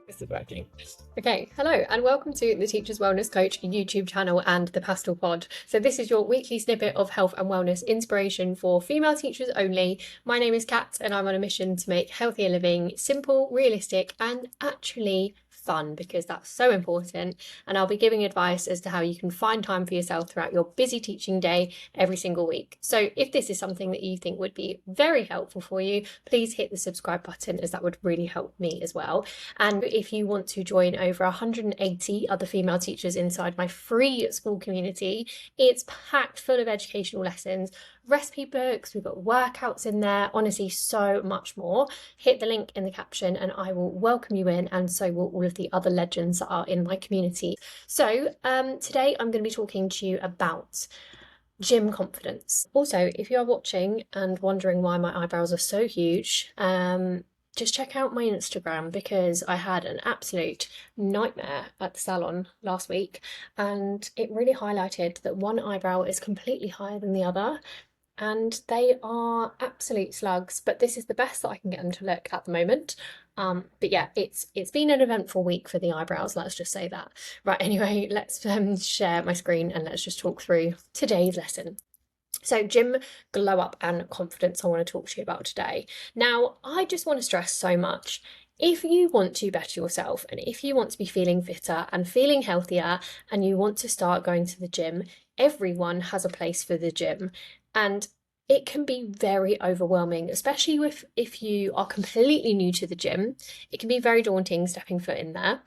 This is working. Okay, hello and welcome to the Teachers Wellness Coach YouTube channel and the PASTEL Pod. So this is your weekly snippet of health and wellness inspiration for female teachers only. My name is Kat and I'm on a mission to make healthier living simple, realistic and actually fun, because that's so important. And I'll be giving advice as to how you can find time for yourself throughout your busy teaching day every single week. So if this is something that you think would be very helpful for you, please hit the subscribe button, as that would really help me as well. And if you want to join over 180 other female teachers inside my free Skool community, it's packed full of educational lessons, recipe books, we've got workouts in there, honestly so much more. Hit the link in the caption and I will welcome you in, and so will all of the other legends that are in my community. So today I'm going to be talking to you about gym confidence. Also, if you are watching and wondering why my eyebrows are so huge, just check out my Instagram, because I had an absolute nightmare at the salon last week and it really highlighted that one eyebrow is completely higher than the other and they are absolute slugs, but this is the best that I can get them to look at the moment. But yeah, it's been an eventful week for the eyebrows, let's just say that. Right, anyway, let's share my screen and let's just talk through today's lesson. So gym glow up and confidence I want to talk to you about today. Now, I just want to stress so much. If you want to better yourself and if you want to be feeling fitter and feeling healthier and you want to start going to the gym, everyone has a place for the gym. And it can be very overwhelming, especially if you are completely new to the gym. It can be very daunting stepping foot in there.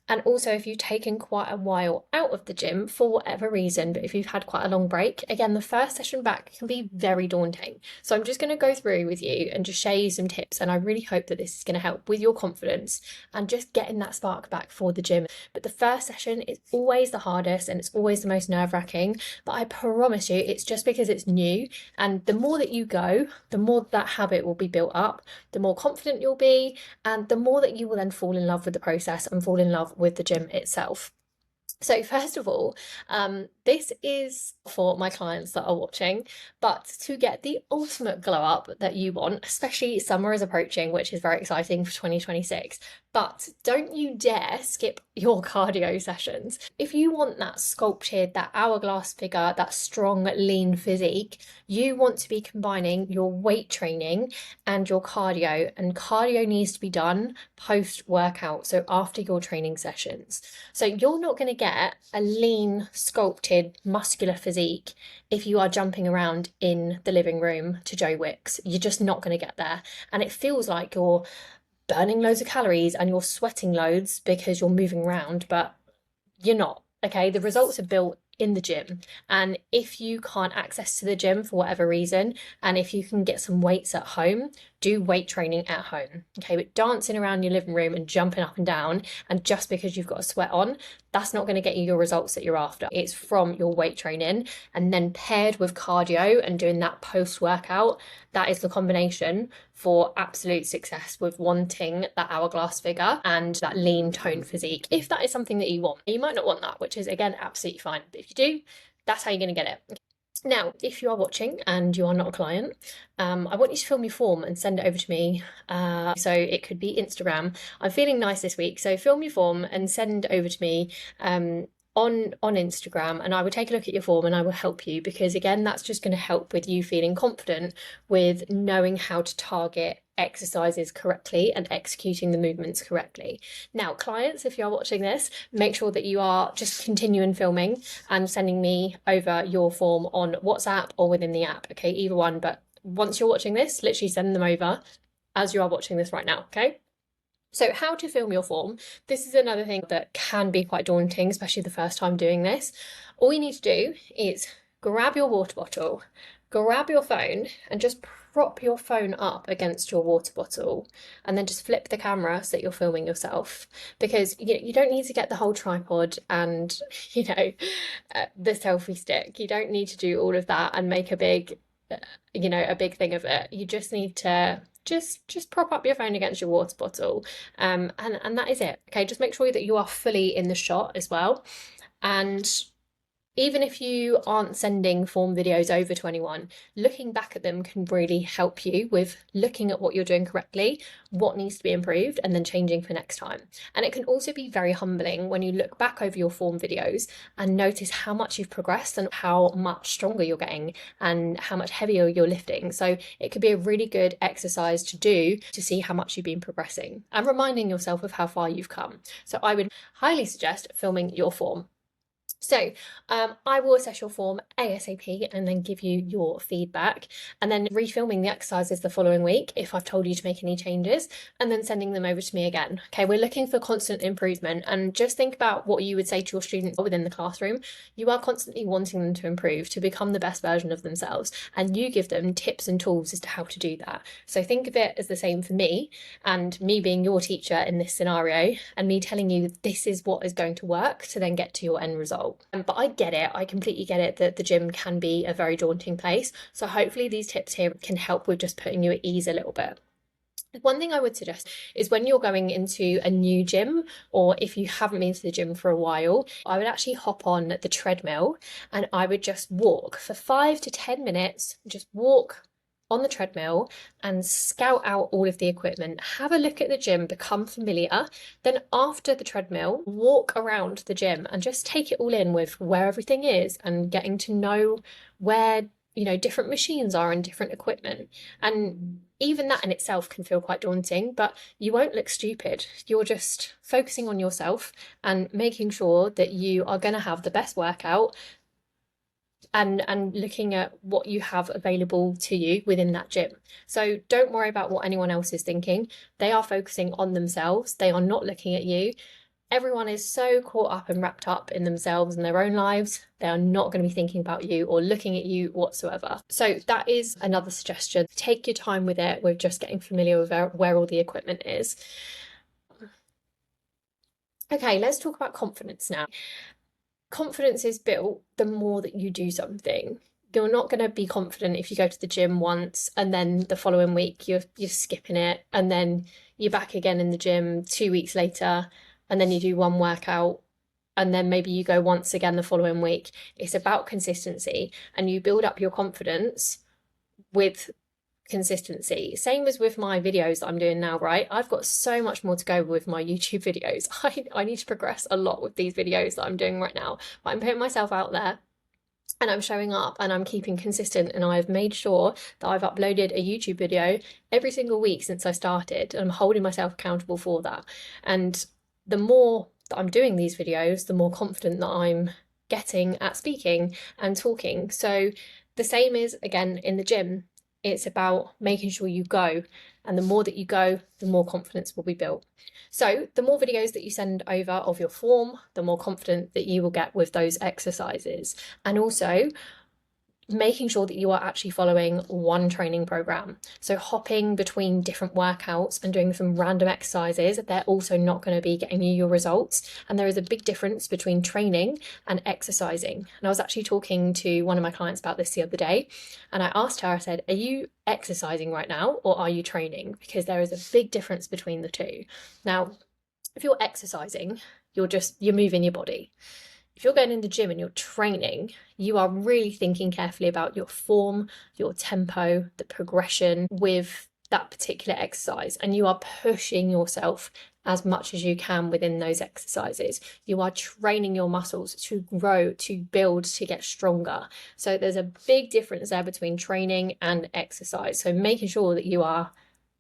And also, if you've taken quite a while out of the gym for whatever reason, but if you've had quite a long break, again, the first session back can be very daunting. So I'm just going to go through with you and just share you some tips. And I really hope that this is going to help with your confidence and just getting that spark back for the gym. But the first session is always the hardest and it's always the most nerve-wracking. But I promise you, it's just because it's new. And the more that you go, the more that habit will be built up, the more confident you'll be, and the more that you will then fall in love with the process and fall in love with the gym itself. So first of all, this is for my clients that are watching, but to get the ultimate glow up that you want, especially summer is approaching, which is very exciting for 2026, but don't you dare skip your cardio sessions. If you want that sculpted, that hourglass figure, that strong, lean physique, you want to be combining your weight training and your cardio, and cardio needs to be done post-workout, so after your training sessions. So you're not going to get a lean, sculpted, muscular physique if you are jumping around in the living room to Joe Wicks. You're just not going to get there. And it feels like you're burning loads of calories and you're sweating loads because you're moving around, but you're not. Okay, the results are built in the gym. And if you can't access to the gym for whatever reason, and if you can get some weights at home, do weight training at home. Okay, but dancing around your living room and jumping up and down, and just because you've got a sweat on, that's not going to get you your results that you're after. It's from your weight training, and then paired with cardio and doing that post-workout, that is the combination for absolute success with wanting that hourglass figure and that lean toned physique. If that is something that you want, you might not want that, which is again absolutely fine, but if you do, that's how you're going to get it. Now, if you are watching and you are not a client, I want you to film your form and send it over to me. So it could be Instagram. I'm feeling nice this week, so film your form and send over to me on Instagram, and I will take a look at your form and I will help you, because again, that's just going to help with you feeling confident with knowing how to target exercises correctly and executing the movements correctly. Now, clients, if you are watching this, make sure that you are just continuing filming and sending me over your form on WhatsApp or within the app. Okay, either one, but once you're watching this, literally send them over as you are watching this right now. Okay. So how to film your form. This is another thing that can be quite daunting, especially the first time doing this. All you need to do is grab your water bottle, grab your phone and just prop your phone up against your water bottle, and then just flip the camera so that you're filming yourself, because you don't need to get the whole tripod and the selfie stick. You don't need to do all of that and make a big a big thing of it. You just need to just prop up your phone against your water bottle, and that is it. Okay, just make sure that you are fully in the shot as well. And Even if you aren't sending form videos over to anyone, looking back at them can really help you with looking at what you're doing correctly, what needs to be improved, and then changing for next time. And it can also be very humbling when you look back over your form videos and notice how much you've progressed and how much stronger you're getting and how much heavier you're lifting. So it could be a really good exercise to do to see how much you've been progressing and reminding yourself of how far you've come. So I would highly suggest filming your form. So I will assess your form ASAP and then give you your feedback, and then refilming the exercises the following week if I've told you to make any changes, and then sending them over to me again. Okay, we're looking for constant improvement, and just think about what you would say to your students within the classroom. You are constantly wanting them to improve, to become the best version of themselves, and you give them tips and tools as to how to do that. So think of it as the same for me, and me being your teacher in this scenario, and me telling you this is what is going to work to then get to your end result. But I get it, I completely get it that the gym can be a very daunting place. So hopefully these tips here can help with just putting you at ease a little bit. One thing I would suggest is when you're going into a new gym, or if you haven't been to the gym for a while, I would actually hop on the treadmill and I would just walk for 5 to 10 minutes, just walk on the treadmill and scout out all of the equipment. Have a look at the gym, become familiar. Then after the treadmill, walk around the gym and just take it all in with where everything is and getting to know where different machines are and different equipment. And even that in itself can feel quite daunting, but you won't look stupid. You're just focusing on yourself and making sure that you are going to have the best workout, and looking at what you have available to you within that gym. So don't worry about what anyone else is thinking. They are focusing on themselves. They are not looking at you. Everyone is so caught up and wrapped up in themselves and their own lives. They are not going to be thinking about you or looking at you whatsoever. So that is another suggestion. Take your time with it, with just getting familiar with where all the equipment is. Okay, let's talk about confidence now. Confidence is built the more that you do something. You're not going to be confident if you go to the gym once and then the following week you're skipping it, and then you're back again in the gym 2 weeks later, and then you do one workout, and then maybe you go once again the following week. It's about consistency, and you build up your confidence with consistency. Same as with my videos that I'm doing now, right? I've got so much more to go with my YouTube videos. I need to progress a lot with these videos that I'm doing right now, but I'm putting myself out there and I'm showing up and I'm keeping consistent, and I've made sure that I've uploaded a YouTube video every single week since I started, and I'm holding myself accountable for that. And the more that I'm doing these videos, the more confident that I'm getting at speaking and talking. So the same is again in the gym. It's about making sure you go, and the more that you go, the more confidence will be built. So the more videos that you send over of your form, the more confident that you will get with those exercises. And also making sure that you are actually following one training program. So hopping between different workouts and doing some random exercises, they're also not going to be getting you your results. And there is a big difference between training and exercising. And I was actually talking to one of my clients about this the other day, and I asked her, I said, are you exercising right now or are you training? Because there is a big difference between the two. Now, if you're exercising, you're moving your body. If you're going in the gym and you're training, you are really thinking carefully about your form, your tempo, the progression with that particular exercise, and you are pushing yourself as much as you can within those exercises. You are training your muscles to grow, to build, to get stronger. So there's a big difference there between training and exercise. So making sure that you are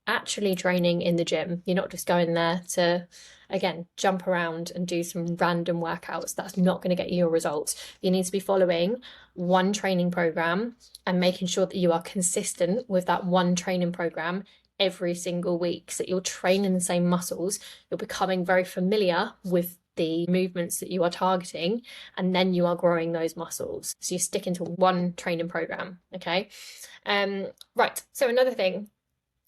actually training in the gym. You're not just going there to, again, jump around and do some random workouts. That's not going to get you your results. You need to be following one training program and making sure that you are consistent with that one training program every single week, so that you're training the same muscles, you're becoming very familiar with the movements that you are targeting, and then you are growing those muscles. So you're sticking to one training program, okay? Right, so another thing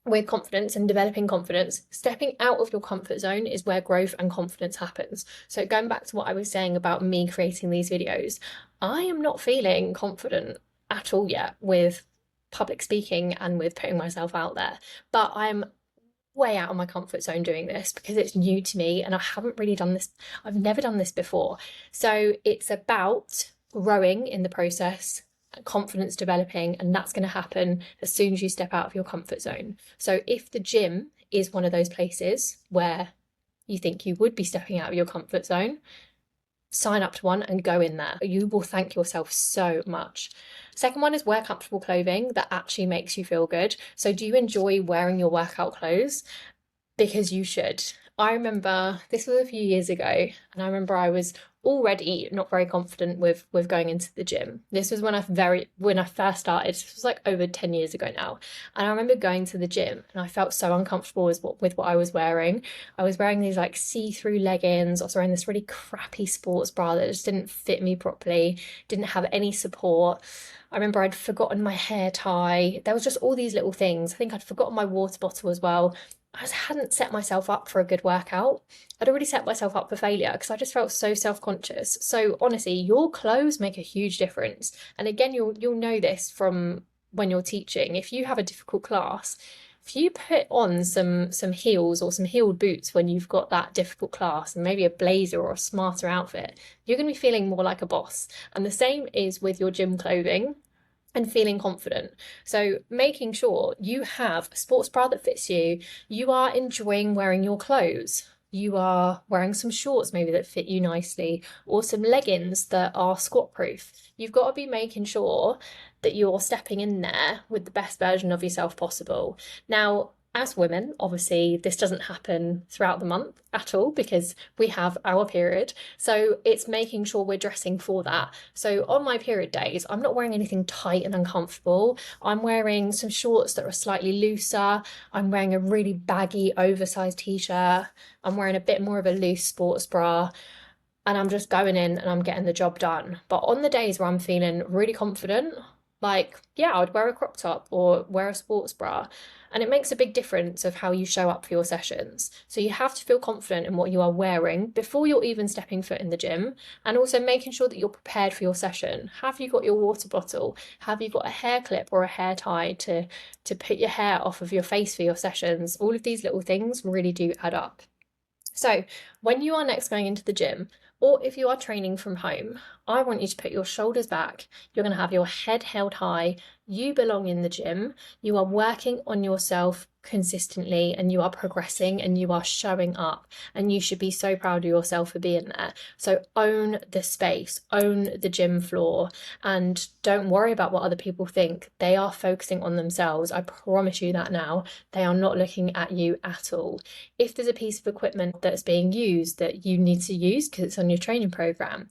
with confidence and developing confidence, stepping out of your comfort zone is where growth and confidence happens. So going back to what I was saying about me creating these videos, I am not feeling confident at all yet with public speaking and with putting myself out there, but I'm way out of my comfort zone doing this because it's new to me and I haven't really done this. I've never done this before. So it's about growing in the process, confidence developing, and that's going to happen as soon as you step out of your comfort zone. So if the gym is one of those places where you think you would be stepping out of your comfort zone, sign up to one and go in there. You will thank yourself so much. Second one is wear comfortable clothing that actually makes you feel good. So do you enjoy wearing your workout clothes? Because you should. I remember this was a few years ago, and I remember I was already not very confident with going into the gym. This was when I first started. It was like over 10 years ago now. And I remember going to the gym and I felt so uncomfortable with what I was wearing. I was wearing these like see-through leggings. I was wearing this really crappy sports bra that just didn't fit me properly, didn't have any support. I remember I'd forgotten my hair tie. There was just all these little things. I think I'd forgotten my water bottle as well. I just hadn't set myself up for a good workout. I'd already set myself up for failure because I just felt so self-conscious. So honestly, your clothes make a huge difference. And again, you'll know this from when you're teaching. If you have a difficult class, if you put on some heels or some heeled boots when you've got that difficult class, and maybe a blazer or a smarter outfit, you're going to be feeling more like a boss. And the same is with your gym clothing and feeling confident. So making sure you have a sports bra that fits you, you are enjoying wearing your clothes, you are wearing some shorts maybe that fit you nicely, or some leggings that are squat proof. You've got to be making sure that you're stepping in there with the best version of yourself possible. Now, as women, obviously, this doesn't happen throughout the month at all because we have our period. So it's making sure we're dressing for that. So on my period days, I'm not wearing anything tight and uncomfortable. I'm wearing some shorts that are slightly looser. I'm wearing a really baggy, oversized t-shirt. I'm wearing a bit more of a loose sports bra. And I'm just going in and I'm getting the job done. But on the days where I'm feeling really confident, like, yeah, I'd wear a crop top or wear a sports bra. And it makes a big difference of how you show up for your sessions. So you have to feel confident in what you are wearing before you're even stepping foot in the gym, and also making sure that you're prepared for your session. Have you got your water bottle? Have you got a hair clip or a hair tie to put your hair off of your face for your sessions? All of these little things really do add up. So when you are next going into the gym, or if you are training from home, I want you to put your shoulders back. You're going to have your head held high. You belong in the gym. You are working on yourself consistently, and you are progressing and you are showing up, and you should be so proud of yourself for being there. So own the space, own the gym floor, and don't worry about what other people think. They are focusing on themselves. I promise you that now. They are not looking at you at all. If there's a piece of equipment that's being used that you need to use because it's on your training program,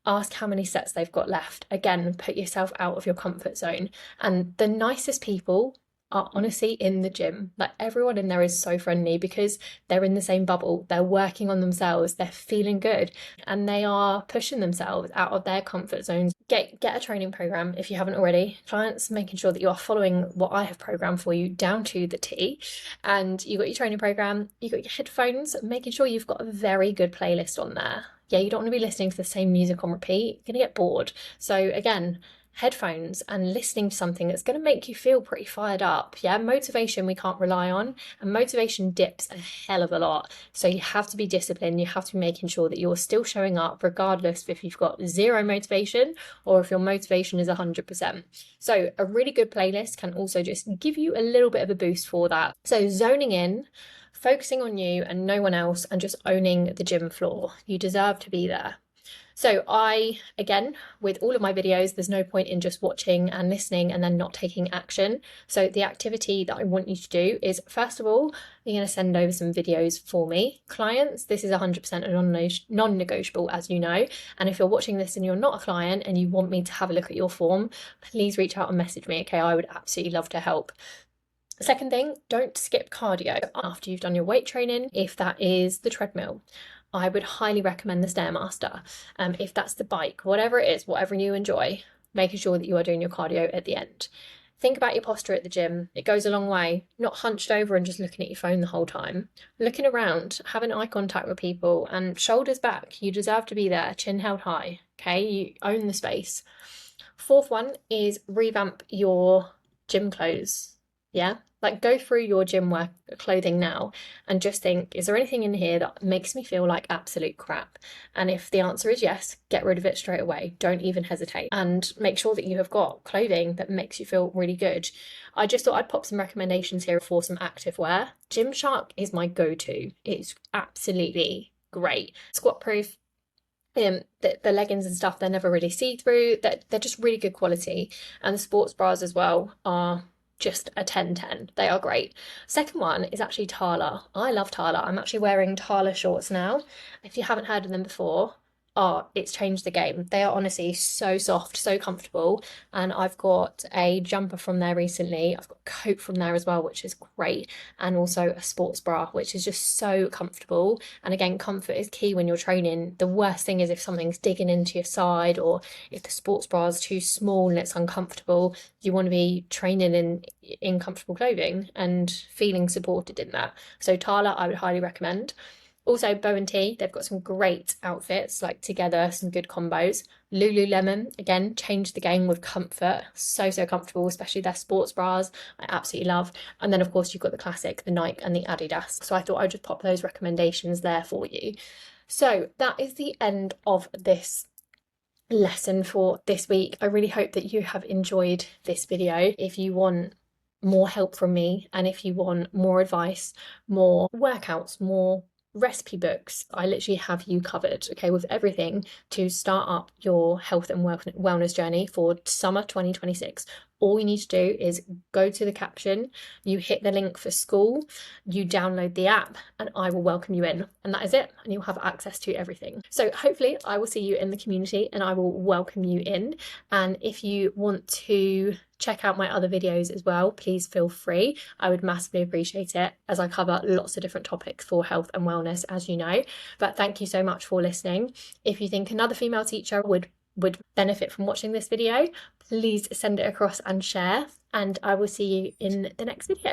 ask how many sets they've got left. Again, put yourself out of your comfort zone. And the nicest people are honestly in the gym. Like, everyone in there is so friendly because they're in the same bubble. They're working on themselves. They're feeling good, and they are pushing themselves out of their comfort zones. Get a training program if you haven't already. Clients, making sure that you are following what I have programmed for you down to the T. And you got your training program, you got your headphones, making sure you've got a very good playlist on there. Yeah, you don't want to be listening to the same music on repeat. You're going to get bored. So again, headphones and listening to something that's going to make you feel pretty fired up. Yeah, motivation we can't rely on, and motivation dips a hell of a lot. So you have to be disciplined. You have to be making sure that you're still showing up regardless if you've got zero motivation or if your motivation is 100%. So a really good playlist can also just give you a little bit of a boost for that. So zoning in, focusing on you and no one else, and just owning the gym floor. You deserve to be there. So again, with all of my videos, there's no point in just watching and listening and then not taking action. So the activity that I want you to do is, first of all, you're going to send over some videos for me. Clients, this is 100% a non-negotiable, as you know. And if you're watching this and you're not a client and you want me to have a look at your form, please reach out and message me, okay? I would absolutely love to help. Second thing, don't skip cardio after you've done your weight training. If that is the treadmill, I would highly recommend the Stairmaster. If that's the bike, whatever it is, whatever you enjoy, making sure that you are doing your cardio at the end. Think about your posture at the gym. It goes a long way. Not hunched over and just looking at your phone the whole time. Looking around, having eye contact with people, and shoulders back. You deserve to be there, chin held high. Okay, you own the space. Fourth one is revamp your gym clothes. Yeah, like go through your gym wear clothing now and just think, is there anything in here that makes me feel like absolute crap? And if the answer is yes, get rid of it straight away. Don't even hesitate, and make sure that you have got clothing that makes you feel really good. I just thought I'd pop some recommendations here for some active wear. Gymshark is my go-to. It's absolutely great. Squat proof. The leggings and stuff, they're never really see-through. They're just really good quality. And the sports bras as well are just a 10/10. They are great. Second one is actually Tala. I love Tala. I'm actually wearing Tala shorts now. If you haven't heard of them before, oh, it's changed the game. They are honestly so soft, so comfortable. And I've got a jumper from there recently. I've got a coat from there as well, which is great. And also a sports bra, which is just so comfortable. And again, comfort is key when you're training. The worst thing is if something's digging into your side, or if the sports bra is too small and it's uncomfortable. You want to be training in comfortable clothing and feeling supported in that. So Tala, I would highly recommend. Also, Bow and Tea, they've got some great outfits, like together, some good combos. Lululemon, again, changed the game with comfort. So, so comfortable, especially their sports bras. I absolutely love. And then, of course, you've got the classic, the Nike and the Adidas. So I thought I'd just pop those recommendations there for you. So that is the end of this lesson for this week. I really hope that you have enjoyed this video. If you want more help from me, and if you want more advice, more workouts, more recipe books, I literally have you covered, okay, with everything to start up your health and wellness journey for summer 2026. All you need to do is go to the caption, you hit the link for Skool, you download the app, and I will welcome you in. And that is it, and you'll have access to everything. So hopefully I will see you in the community and I will welcome you in. And if you want to check out my other videos as well, please feel free. I would massively appreciate it, as I cover lots of different topics for health and wellness, as you know. But thank you so much for listening. If you think another female teacher would benefit from watching this video, please send it across and share, and I will see you in the next video.